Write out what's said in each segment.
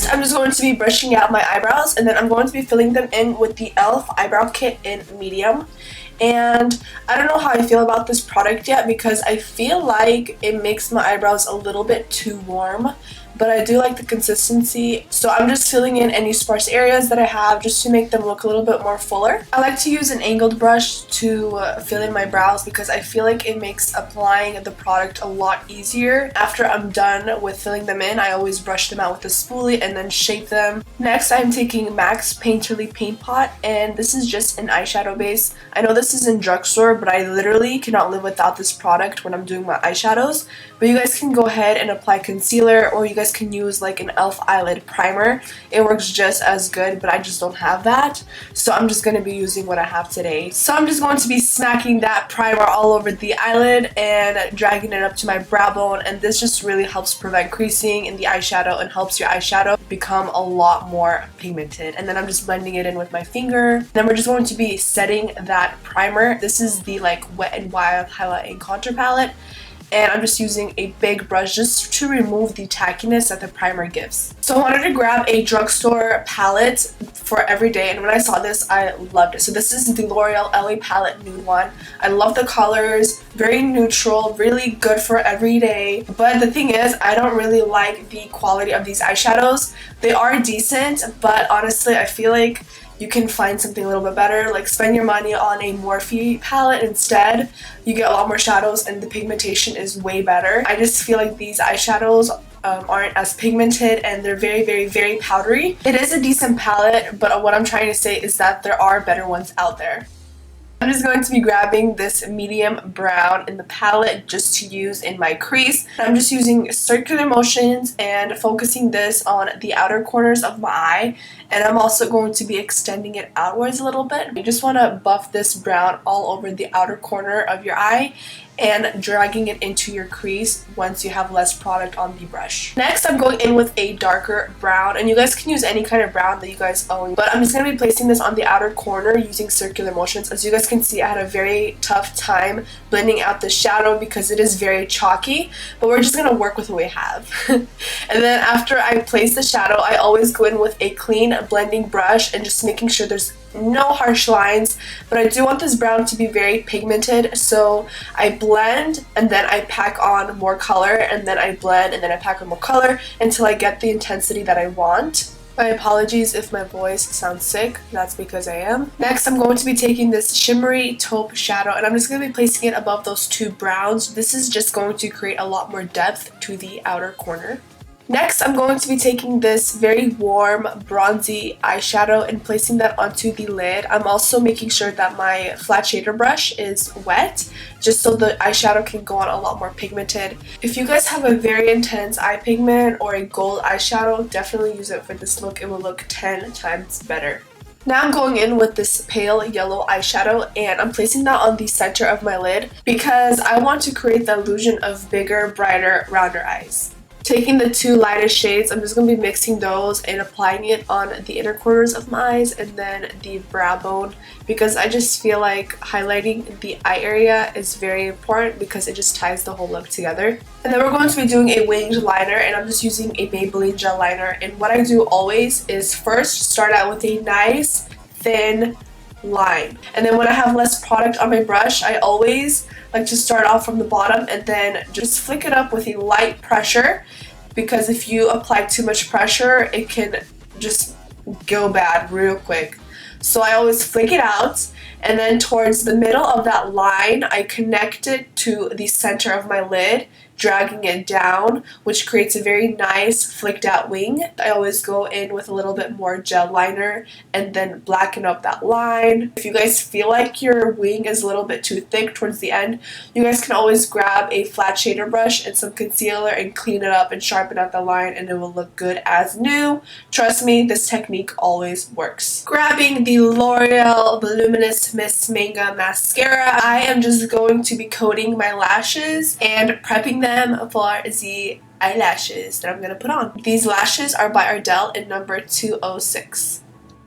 Next, I'm just going to be brushing out my eyebrows, and then I'm going to be filling them in with the e.l.f. eyebrow kit in medium. And I don't know how I feel about this product yet because I feel like it makes my eyebrows a little bit too warm, but I do like the consistency. So I'm just filling in any sparse areas that I have just to make them look a little bit more fuller. I like to use an angled brush to fill in my brows because I feel like it makes applying the product a lot easier. After I'm done with filling them in, I always brush them out with a spoolie and then shape them. Next, I'm taking MAC's Painterly Paint Pot, and this is just an eyeshadow base. I know this is in Drugstore, but I literally cannot live without this product when I'm doing my eyeshadows. But you guys can go ahead and apply concealer, or you guys can use like an e.l.f. eyelid primer. It works just as good, but I just don't have that, so I'm just going to be using what I have today. So I'm just going to be smacking that primer all over the eyelid and dragging it up to my brow bone, and this just really helps prevent creasing in the eyeshadow and helps your eyeshadow become a lot more pigmented. And then I'm just blending it in with my finger. Then we're just going to be setting that primer. This is the like Wet n Wild Highlight and Contour palette, and I'm just using a big brush just to remove the tackiness that the primer gives. So I wanted to grab a Drugstore palette for everyday, and when I saw this, I loved it. So this is the L'Oreal LA palette nude one. I love the colors, very neutral, really good for everyday. But the thing is, I don't really like the quality of these eyeshadows. They are decent, but honestly, I feel like you can find something a little bit better. Like, spend your money on a Morphe palette instead. You get a lot more shadows and the pigmentation is way better. I just feel like these eyeshadows aren't as pigmented, and they're very, very, very powdery. It is a decent palette, but what I'm trying to say is that there are better ones out there. I'm just going to be grabbing this medium brown in the palette just to use in my crease. I'm just using circular motions and focusing this on the outer corners of my eye, and I'm also going to be extending it outwards a little bit. You just want to buff this brown all over the outer corner of your eye and dragging it into your crease once you have less product on the brush. Next, I'm going in with a darker brown, and you guys can use any kind of brown that you guys own, but I'm just going to be placing this on the outer corner using circular motions. As you guys can see, I had a very tough time blending out the shadow because it is very chalky, but we're just going to work with what we have. And then after I place the shadow, I always go in with a clean blending brush and just making sure there's no harsh lines, but I do want this brown to be very pigmented, so I blend and then I pack on more color, and then I blend and then I pack on more color until I get the intensity that I want. My apologies if my voice sounds sick, that's because I am. Next, I'm going to be taking this shimmery taupe shadow, and I'm just going to be placing it above those two browns. This is just going to create a lot more depth to the outer corner. Next, I'm going to be taking this very warm bronzy eyeshadow and placing that onto the lid. I'm also making sure that my flat shader brush is wet, just so the eyeshadow can go on a lot more pigmented. If you guys have a very intense eye pigment or a gold eyeshadow, definitely use it for this look. It will look 10 times better. Now I'm going in with this pale yellow eyeshadow, and I'm placing that on the center of my lid because I want to create the illusion of bigger, brighter, rounder eyes. Taking the two lightest shades, I'm just going to be mixing those and applying it on the inner corners of my eyes and then the brow bone, because I just feel like highlighting the eye area is very important because it just ties the whole look together. And then we're going to be doing a winged liner, and I'm just using a Maybelline gel liner. And what I do always is first start out with a nice thin line, and then when I have less product on my brush, I always like to start off from the bottom and then just flick it up with a light pressure, because if you apply too much pressure, it can just go bad real quick. So I always flick it out, and then towards the middle of that line, I connect it to the center of my lid, dragging it down, which creates a very nice flicked out wing. I always go in with a little bit more gel liner and then blacken up that line. If you guys feel like your wing is a little bit too thick towards the end, you guys can always grab a flat shader brush and some concealer and clean it up and sharpen out the line, and it will look good as new. Trust me, this technique always works. Grabbing the L'Oreal Luminous Miss Manga Mascara, I am just going to be coating my lashes and prepping them for the eyelashes that I'm going to put on. These lashes are by Ardell in number 206.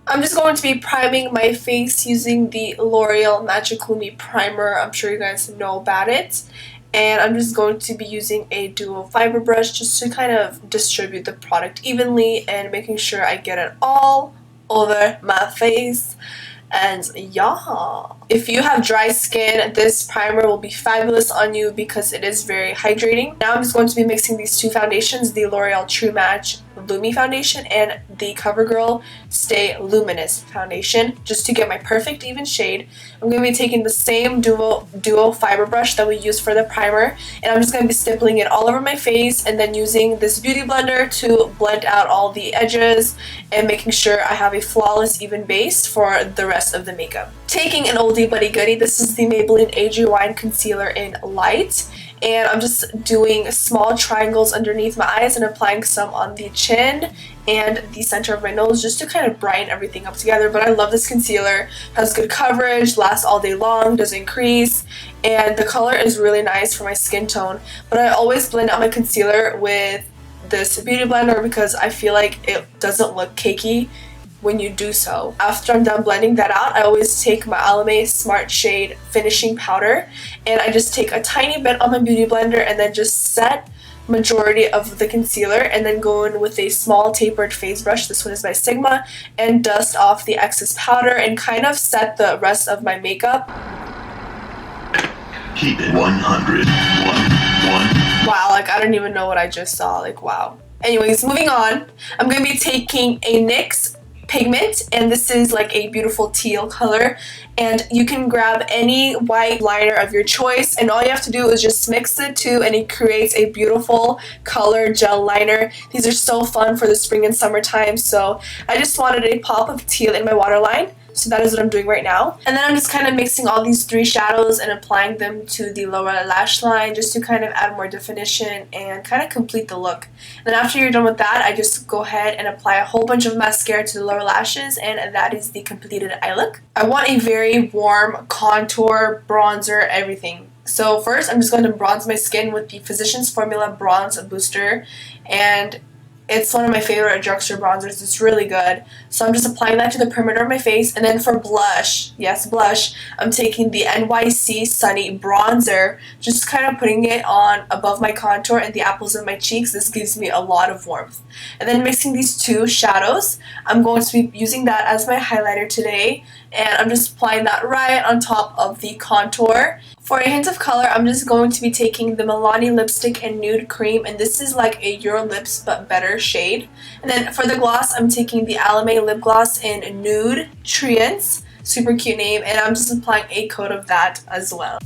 I'm just going to be priming my face using the L'Oreal Magical Me Primer. I'm sure you guys know about it. And I'm just going to be using a dual fiber brush just to kind of distribute the product evenly and making sure I get it all over my face. And yeah, if you have dry skin, this primer will be fabulous on you because it is very hydrating. Now I'm just going to be mixing these two foundations, the L'Oreal True Match Lumi foundation and the CoverGirl Stay Luminous foundation, just to get my perfect even shade. I'm going to be taking the same duo fiber brush that we used for the primer, and I'm just going to be stippling it all over my face and then using this beauty blender to blend out all the edges and making sure I have a flawless even base for the rest of the makeup. Taking an oldie but a goodie, this is the Maybelline Age Rewind Concealer in Light. And I'm just doing small triangles underneath my eyes and applying some on the chin and the center of my nose just to kind of brighten everything up together. But I love this concealer. It has good coverage, lasts all day long, doesn't crease, and the color is really nice for my skin tone. But I always blend out my concealer with this beauty blender because I feel like it doesn't look cakey when you do so. After I'm done blending that out, I always take my Alame Smart Shade Finishing Powder and I just take a tiny bit on my beauty blender and then just set majority of the concealer and then go in with a small tapered face brush, this one is by Sigma, and dust off the excess powder and kind of set the rest of my makeup. Keep it 100. Wow, like I don't even know what I just saw, like wow. Anyways, moving on, I'm going to be taking a NYX pigment, and this is like a beautiful teal color, and you can grab any white liner of your choice and all you have to do is just mix the two and it creates a beautiful color gel liner. These are so fun for the spring and summertime, so I just wanted a pop of teal in my waterline. So that is what I'm doing right now. And then I'm just kind of mixing all these three shadows and applying them to the lower lash line just to kind of add more definition and kind of complete the look. And then after you're done with that, I just go ahead and apply a whole bunch of mascara to the lower lashes, and that is the completed eye look. I want a very warm contour, bronzer, everything. So first I'm just going to bronze my skin with the Physicians Formula Bronze Booster, and it's one of my favorite drugstore bronzers. It's really good. So I'm just applying that to the perimeter of my face. And then for blush, yes, blush, I'm taking the NYC Sunny Bronzer, just kind of putting it on above my contour and the apples of my cheeks. This gives me a lot of warmth. And then mixing these two shadows, I'm going to be using that as my highlighter today. And I'm just applying that right on top of the contour. For a hint of color, I'm just going to be taking the Milani Lipstick in Nude Cream, and this is like a Your Lips but better shade. And then for the gloss, I'm taking the Alame Lip Gloss in Nude Treance, super cute name, and I'm just applying a coat of that as well.